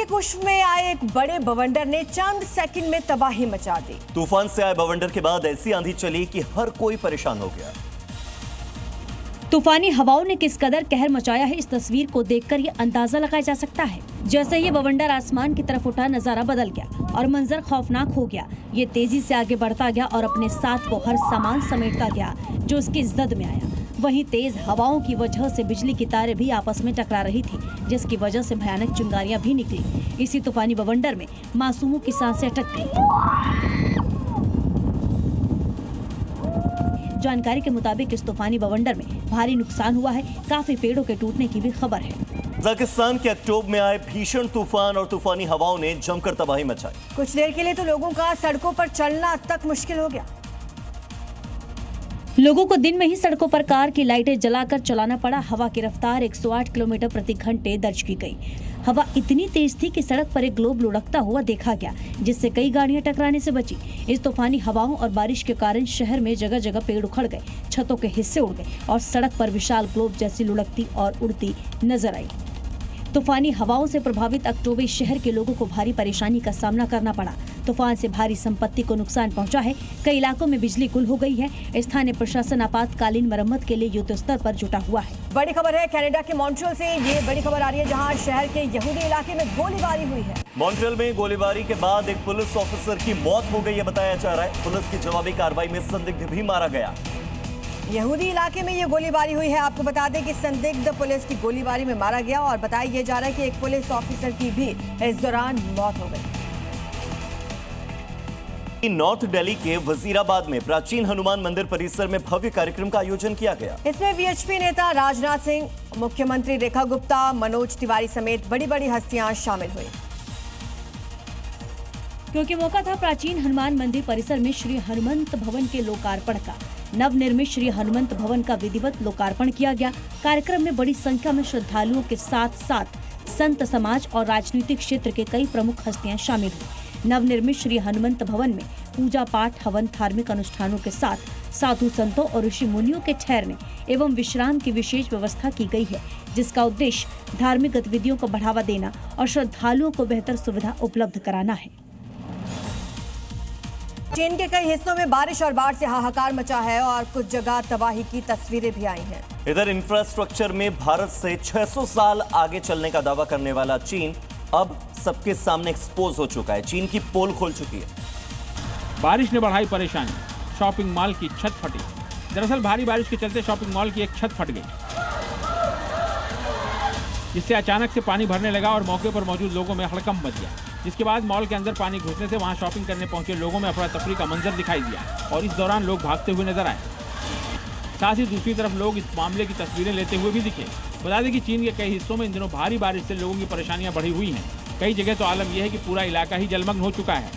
के कुश में आए एक बड़े बवंडर ने चंद सेकंड में तबाही मचा दी। तूफान से आए बवंडर के बाद ऐसी आंधी चली कि हर कोई परेशान हो गया। तूफानी हवाओं ने किस कदर कहर मचाया है, इस तस्वीर को देखकर ये अंदाजा लगाया जा सकता है। जैसे ही बवंडर आसमान की तरफ उठा, नजारा बदल गया और मंजर खौफनाक हो गया। ये तेजी से आगे बढ़ता गया और अपने साथ वो हर सामान समेटता गया जो उसकी जद में आया। वहीं तेज हवाओं की वजह से बिजली की तारें भी आपस में टकरा रही थी, जिसकी वजह से भयानक चिंगारियां भी निकली। इसी तूफानी बवंडर में मासूमों की सांसें अटक गईं। जानकारी के मुताबिक इस तूफानी बवंडर में भारी नुकसान हुआ है। काफी पेड़ों के टूटने की भी खबर है। कजाकिस्तान के अक्टूबर में आए भीषण तूफान और तूफानी हवाओं ने जमकर तबाही मचाई। कुछ देर के लिए तो लोगों का सड़कों पर चलना तक मुश्किल हो गया। लोगों को दिन में ही सड़कों पर कार की लाइटें जलाकर चलाना पड़ा। हवा की रफ्तार 108 किलोमीटर प्रति घंटे दर्ज की गई। हवा इतनी तेज थी कि सड़क पर एक ग्लोब लुढ़कता हुआ देखा गया, जिससे कई गाड़ियां टकराने से बची। इस तूफानी हवाओं और बारिश के कारण शहर में जगह जगह पेड़ उखड़ गए, छतों के हिस्से उड़ गए और सड़क पर विशाल ग्लोब जैसी लुढ़कती और उड़ती नजर आई। तूफानी हवाओं से प्रभावित अक्टोबर शहर के लोगों को भारी परेशानी का सामना करना पड़ा। तूफान से भारी संपत्ति को नुकसान पहुंचा है। कई इलाकों में बिजली गुल हो गई है। स्थानीय प्रशासन आपातकालीन मरम्मत के लिए युद्ध स्तर पर जुटा हुआ है। बड़ी खबर है कनाडा के मॉन्ट्रियल से। ये बड़ी खबर आ रही है जहां शहर के यहूदी इलाके में गोलीबारी हुई है। मॉन्ट्रियल में गोलीबारी के बाद एक पुलिस ऑफिसर की मौत हो गई है बताया जा रहा है। पुलिस की जवाबी कार्रवाई में संदिग्ध भी मारा गया। यहूदी इलाके में ये गोलीबारी हुई है। आपको बता दें कि संदिग्ध पुलिस की गोलीबारी में मारा गया और बताया यह जा रहा है कि एक पुलिस ऑफिसर की भी इस दौरान मौत हो गई। नॉर्थ दिल्ली के वजीराबाद में प्राचीन हनुमान मंदिर परिसर में भव्य कार्यक्रम का आयोजन किया गया। इसमें वीएचपी नेता राजनाथ सिंह, मुख्यमंत्री रेखा गुप्ता, मनोज तिवारी समेत बड़ी बड़ी हस्तियां शामिल हुई। क्योंकि मौका था प्राचीन हनुमान मंदिर परिसर में श्री हनुमंत भवन के लोकार्पण का। नवनिर्मित श्री हनुमंत भवन का विधिवत लोकार्पण किया गया। कार्यक्रम में बड़ी संख्या में श्रद्धालुओं के साथ साथ संत समाज और राजनीतिक क्षेत्र के कई प्रमुख हस्तियां शामिल हुई। नवनिर्मित श्री हनुमंत भवन में पूजा पाठ, हवन, धार्मिक अनुष्ठानों के साथ साधु संतों और ऋषि मुनियों के ठहरने एवं विश्राम की विशेष व्यवस्था की गई है, जिसका उद्देश्य धार्मिक गतिविधियों को बढ़ावा देना और श्रद्धालुओं को बेहतर सुविधा उपलब्ध कराना है। चीन के कई हिस्सों में बारिश और बाढ़ से हाहाकार मचा है और कुछ जगह तबाही की तस्वीरें भी आई हैं। इधर इंफ्रास्ट्रक्चर में भारत से 600 साल आगे चलने का दावा करने वाला चीन अब सबके सामने एक्सपोज हो चुका है। चीन की पोल खोल चुकी है। बारिश ने बढ़ाई परेशानी, शॉपिंग मॉल की छत फटी। दरअसल भारी बारिश के चलते शॉपिंग मॉल की एक छत फट गई, जिससे अचानक से पानी भरने लगा और मौके पर मौजूद लोगों में हड़कंप मच गया। जिसके बाद मॉल के अंदर पानी घुसने से वहां शॉपिंग करने पहुंचे लोगों में अफरा तफरी का मंजर दिखाई दिया और इस दौरान लोग भागते हुए नजर आए। साथ ही दूसरी तरफ लोग इस मामले की तस्वीरें लेते हुए भी दिखे। बता दें कि चीन के कई हिस्सों में इन दिनों भारी बारिश से लोगों की परेशानियां बढ़ी हुई हैं। कई जगह तो आलम यह है कि पूरा इलाका ही जलमग्न हो चुका है।